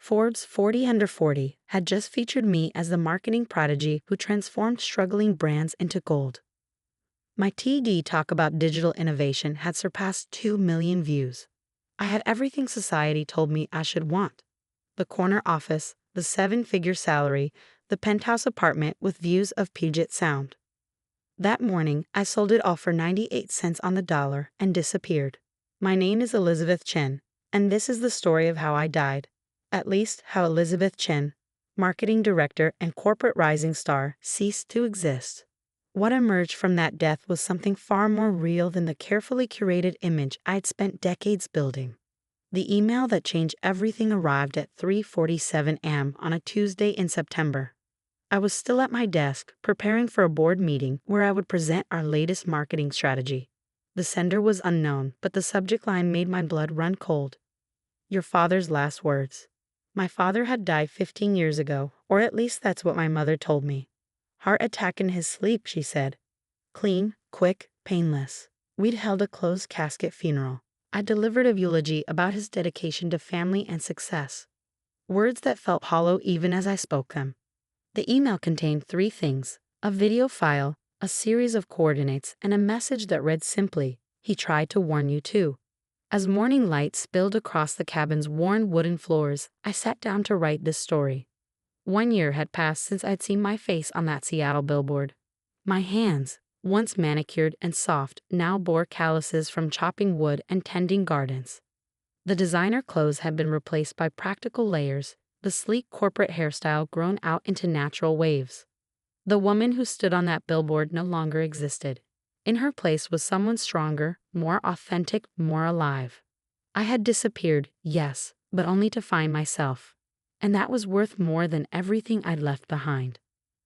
Forbes 40 Under 40 had just featured me as the marketing prodigy who transformed struggling brands into gold. My TED talk about digital innovation had surpassed 2 million views. I had everything society told me I should want: the corner office, the 7-figure salary, the penthouse apartment with views of Puget Sound. That morning, I sold it all for 98 cents on the dollar and disappeared. My name is Elizabeth Chen, and this is the story of how I died. At least, how Elizabeth Chen, marketing director and corporate rising star, ceased to exist. What emerged from that death was something far more real than the carefully curated image I'd spent decades building. The email that changed everything arrived at 3:47 a.m. on a Tuesday in September. I was still at my desk, preparing for a board meeting where I would present our latest marketing strategy. The sender was unknown, but the subject line made my blood run cold. Your father's last words. My father had died 15 years ago, or at least that's what my mother told me. Heart attack in his sleep, she said. Clean, quick, painless. We'd held a closed casket funeral. I delivered a eulogy about his dedication to family and success. Words that felt hollow even as I spoke them. The email contained 3 things: a video file, a series of coordinates, and a message that read simply, "He tried to warn you too." As morning light spilled across the cabin's worn wooden floors, I sat down to write this story. 1 year had passed since I'd seen my face on that Seattle billboard. My hands, once manicured and soft, now bore calluses from chopping wood and tending gardens. The designer clothes had been replaced by practical layers, the sleek corporate hairstyle grown out into natural waves. The woman who stood on that billboard no longer existed. In her place was someone stronger, more authentic, more alive. I had disappeared, yes, but only to find myself. And that was worth more than everything I'd left behind.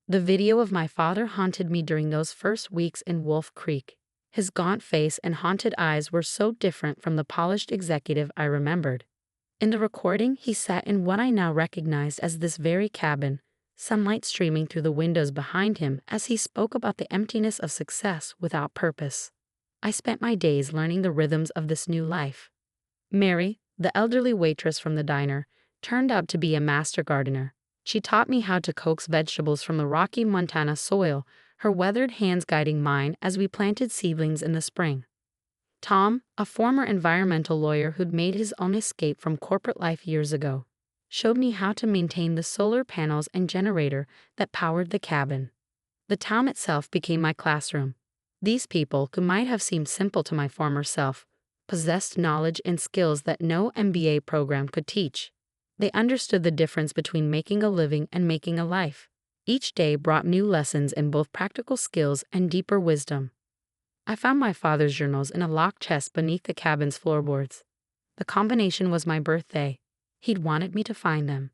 The video of my father haunted me during those first weeks in Wolf Creek. His gaunt face and haunted eyes were so different from the polished executive I remembered. In the recording, he sat in what I now recognized as this very cabin, sunlight streaming through the windows behind him as he spoke about the emptiness of success without purpose. I spent my days learning the rhythms of this new life. Mary, the elderly waitress from the diner, turned out to be a master gardener. She taught me how to coax vegetables from the rocky Montana soil, her weathered hands guiding mine as we planted seedlings in the spring. Tom, a former environmental lawyer who'd made his own escape from corporate life years ago, showed me how to maintain the solar panels and generator that powered the cabin. The town itself became my classroom. These people, who might have seemed simple to my former self, possessed knowledge and skills that no MBA program could teach. They understood the difference between making a living and making a life. Each day brought new lessons in both practical skills and deeper wisdom. I found my father's journals in a locked chest beneath the cabin's floorboards. The combination was my birthday. He'd wanted me to find them.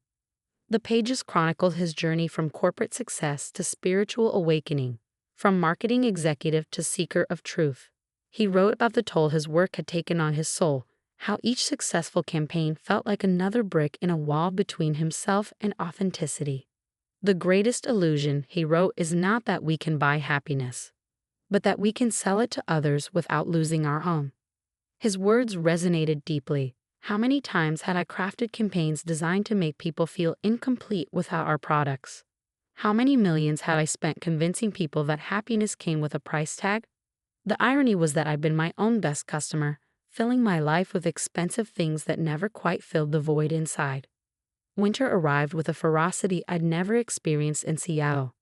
The pages chronicled his journey from corporate success to spiritual awakening, from marketing executive to seeker of truth. He wrote about the toll his work had taken on his soul, how each successful campaign felt like another brick in a wall between himself and authenticity. The greatest illusion, he wrote, is not that we can buy happiness, but that we can sell it to others without losing our own. His words resonated deeply. How many times had I crafted campaigns designed to make people feel incomplete without our products? How many millions had I spent convincing people that happiness came with a price tag? The irony was that I'd been my own best customer, filling my life with expensive things that never quite filled the void inside. Winter arrived with a ferocity I'd never experienced in Seattle.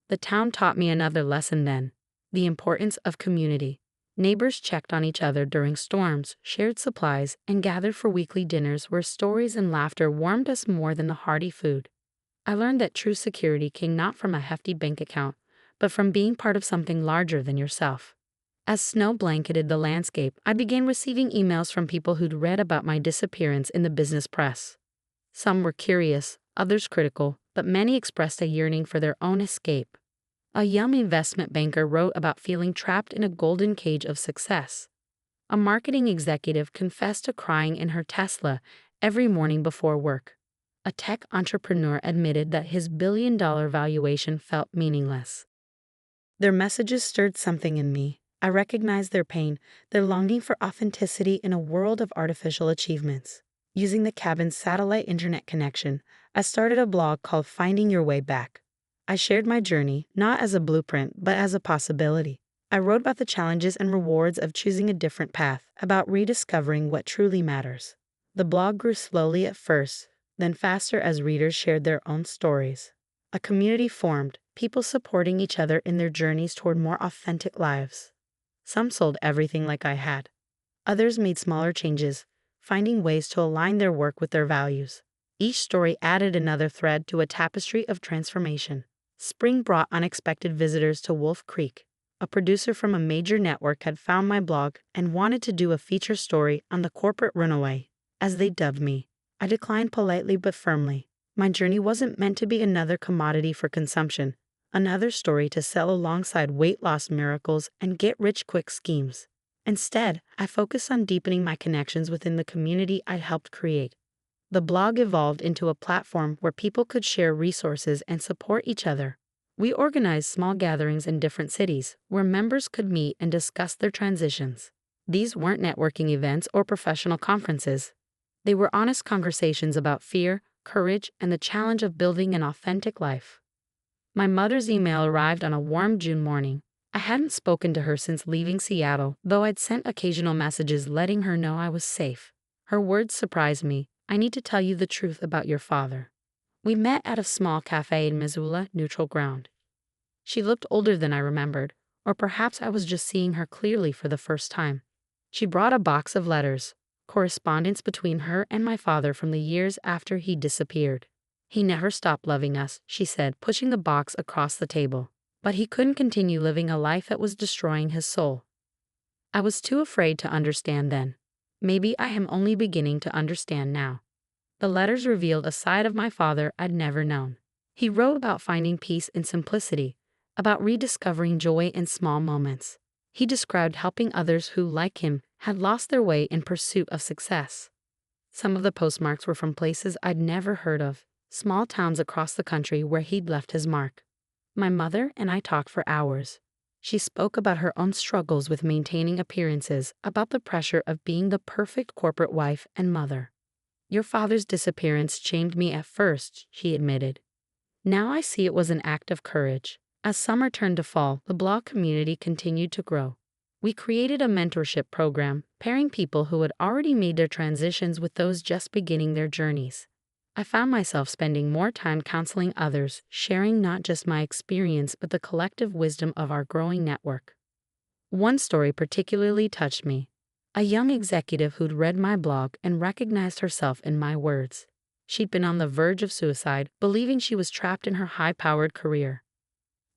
The town taught me another lesson then: the importance of community. Neighbors checked on each other during storms, shared supplies, and gathered for weekly dinners where stories and laughter warmed us more than the hearty food. I learned that true security came not from a hefty bank account, but from being part of something larger than yourself. As snow blanketed the landscape, I began receiving emails from people who'd read about my disappearance in the business press. Some were curious, others critical, but many expressed a yearning for their own escape. A young investment banker wrote about feeling trapped in a golden cage of success. A marketing executive confessed to crying in her Tesla every morning before work. A tech entrepreneur admitted that his billion-dollar valuation felt meaningless. Their messages stirred something in me. I recognized their pain, their longing for authenticity in a world of artificial achievements. Using the cabin's satellite internet connection, I started a blog called Finding Your Way Back. I shared my journey, not as a blueprint, but as a possibility. I wrote about the challenges and rewards of choosing a different path, about rediscovering what truly matters. The blog grew slowly at first, then faster as readers shared their own stories. A community formed, people supporting each other in their journeys toward more authentic lives. Some sold everything like I had. Others made smaller changes, finding ways to align their work with their values. Each story added another thread to a tapestry of transformation. Spring brought unexpected visitors to Wolf Creek. A producer from a major network had found my blog and wanted to do a feature story on the corporate runaway, as they dubbed me. I declined politely but firmly. My journey wasn't meant to be another commodity for consumption, another story to sell alongside weight loss miracles and get-rich-quick schemes. Instead, I focused on deepening my connections within the community I'd helped create. The blog evolved into a platform where people could share resources and support each other. We organized small gatherings in different cities where members could meet and discuss their transitions. These weren't networking events or professional conferences. They were honest conversations about fear, courage, and the challenge of building an authentic life. My mother's email arrived on a warm June morning. I hadn't spoken to her since leaving Seattle, though I'd sent occasional messages letting her know I was safe. Her words surprised me. "I need to tell you the truth about your father." We met at a small cafe in Missoula, neutral ground. She looked older than I remembered, or perhaps I was just seeing her clearly for the first time. She brought a box of letters, correspondence between her and my father from the years after he disappeared. "He never stopped loving us," she said, pushing the box across the table. "But he couldn't continue living a life that was destroying his soul." I was too afraid to understand then. Maybe I am only beginning to understand now. The letters revealed a side of my father I'd never known. He wrote about finding peace in simplicity, about rediscovering joy in small moments. He described helping others who, like him, had lost their way in pursuit of success. Some of the postmarks were from places I'd never heard of, small towns across the country where he'd left his mark. My mother and I talked for hours. She spoke about her own struggles with maintaining appearances, about the pressure of being the perfect corporate wife and mother. "Your father's disappearance shamed me at first," she admitted. "Now I see it was an act of courage." As summer turned to fall, the blog community continued to grow. We created a mentorship program, pairing people who had already made their transitions with those just beginning their journeys. I found myself spending more time counseling others, sharing not just my experience but the collective wisdom of our growing network. One story particularly touched me. A young executive who'd read my blog and recognized herself in my words. She'd been on the verge of suicide, believing she was trapped in her high-powered career.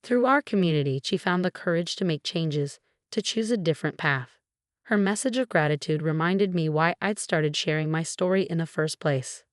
Through our community, she found the courage to make changes, to choose a different path. Her message of gratitude reminded me why I'd started sharing my story in the first place.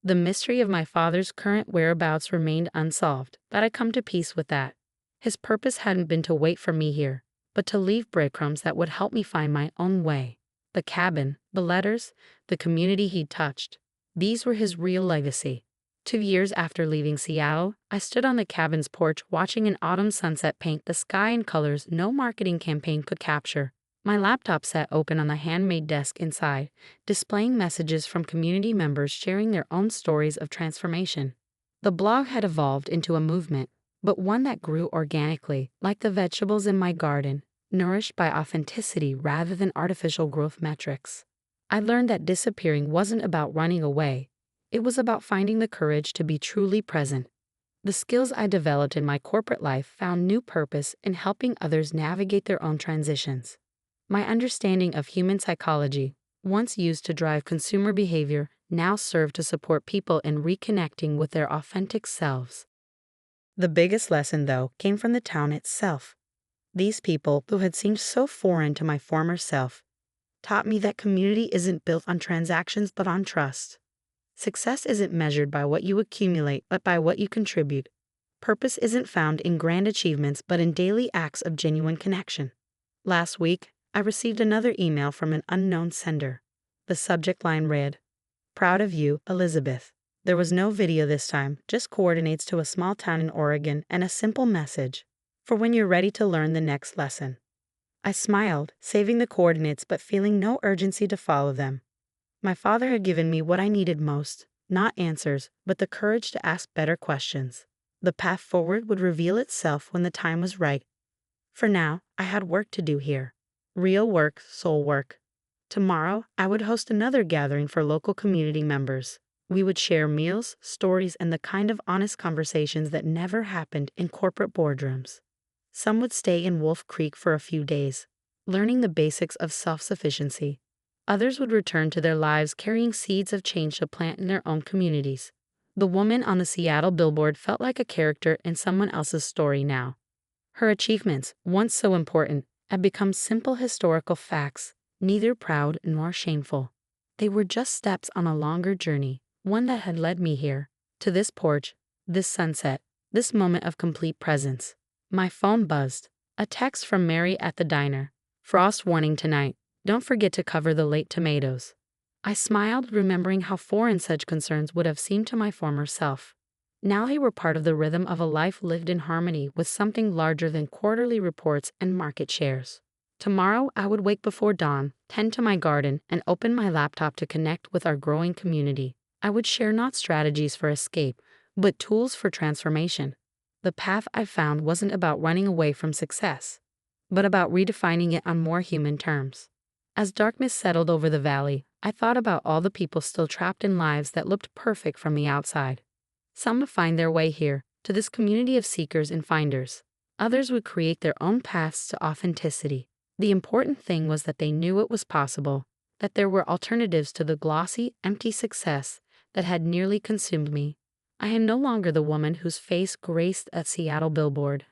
The mystery of my father's current whereabouts remained unsolved, but I'd come to peace with that. His purpose hadn't been to wait for me here, but to leave breadcrumbs that would help me find my own way. The cabin, the letters, the community he'd touched. These were his real legacy. 2 years after leaving Seattle, I stood on the cabin's porch watching an autumn sunset paint the sky in colors no marketing campaign could capture. My laptop sat open on the handmade desk inside, displaying messages from community members sharing their own stories of transformation. The blog had evolved into a movement, but one that grew organically, like the vegetables in my garden, nourished by authenticity rather than artificial growth metrics. I learned that disappearing wasn't about running away. It was about finding the courage to be truly present. The skills I developed in my corporate life found new purpose in helping others navigate their own transitions. My understanding of human psychology, once used to drive consumer behavior, now served to support people in reconnecting with their authentic selves. The biggest lesson, though, came from the town itself. These people, who had seemed so foreign to my former self, taught me that community isn't built on transactions but on trust. Success isn't measured by what you accumulate but by what you contribute. Purpose isn't found in grand achievements but in daily acts of genuine connection. Last week, I received another email from an unknown sender. The subject line read, "Proud of you, Elizabeth." There was no video this time, just coordinates to a small town in Oregon and a simple message, "For when you're ready to learn the next lesson." I smiled, saving the coordinates but feeling no urgency to follow them. My father had given me what I needed most, not answers, but the courage to ask better questions. The path forward would reveal itself when the time was right. For now, I had work to do here. Real work, soul work. Tomorrow, I would host another gathering for local community members. We would share meals, stories, and the kind of honest conversations that never happened in corporate boardrooms. Some would stay in Wolf Creek for a few days, learning the basics of self-sufficiency. Others would return to their lives carrying seeds of change to plant in their own communities. The woman on the Seattle billboard felt like a character in someone else's story now. Her achievements, once so important, had become simple historical facts, neither proud nor shameful. They were just steps on a longer journey, one that had led me here, to this porch, this sunset, this moment of complete presence. My phone buzzed. A text from Mary at the diner. Frost warning tonight. Don't forget to cover the late tomatoes. I smiled, remembering how foreign such concerns would have seemed to my former self. Now they were part of the rhythm of a life lived in harmony with something larger than quarterly reports and market shares. Tomorrow I would wake before dawn, tend to my garden, and open my laptop to connect with our growing community. I would share not strategies for escape, but tools for transformation. The path I found wasn't about running away from success, but about redefining it on more human terms. As darkness settled over the valley, I thought about all the people still trapped in lives that looked perfect from the outside. Some would find their way here, to this community of seekers and finders. Others would create their own paths to authenticity. The important thing was that they knew it was possible, that there were alternatives to the glossy, empty success that had nearly consumed me. I am no longer the woman whose face graced a Seattle billboard.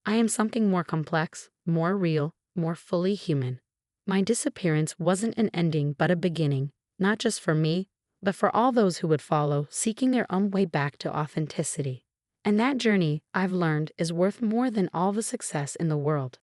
I am something more complex, more real, more fully human. My disappearance wasn't an ending but a beginning, not just for me, but for all those who would follow, seeking their own way back to authenticity. And that journey, I've learned, is worth more than all the success in the world.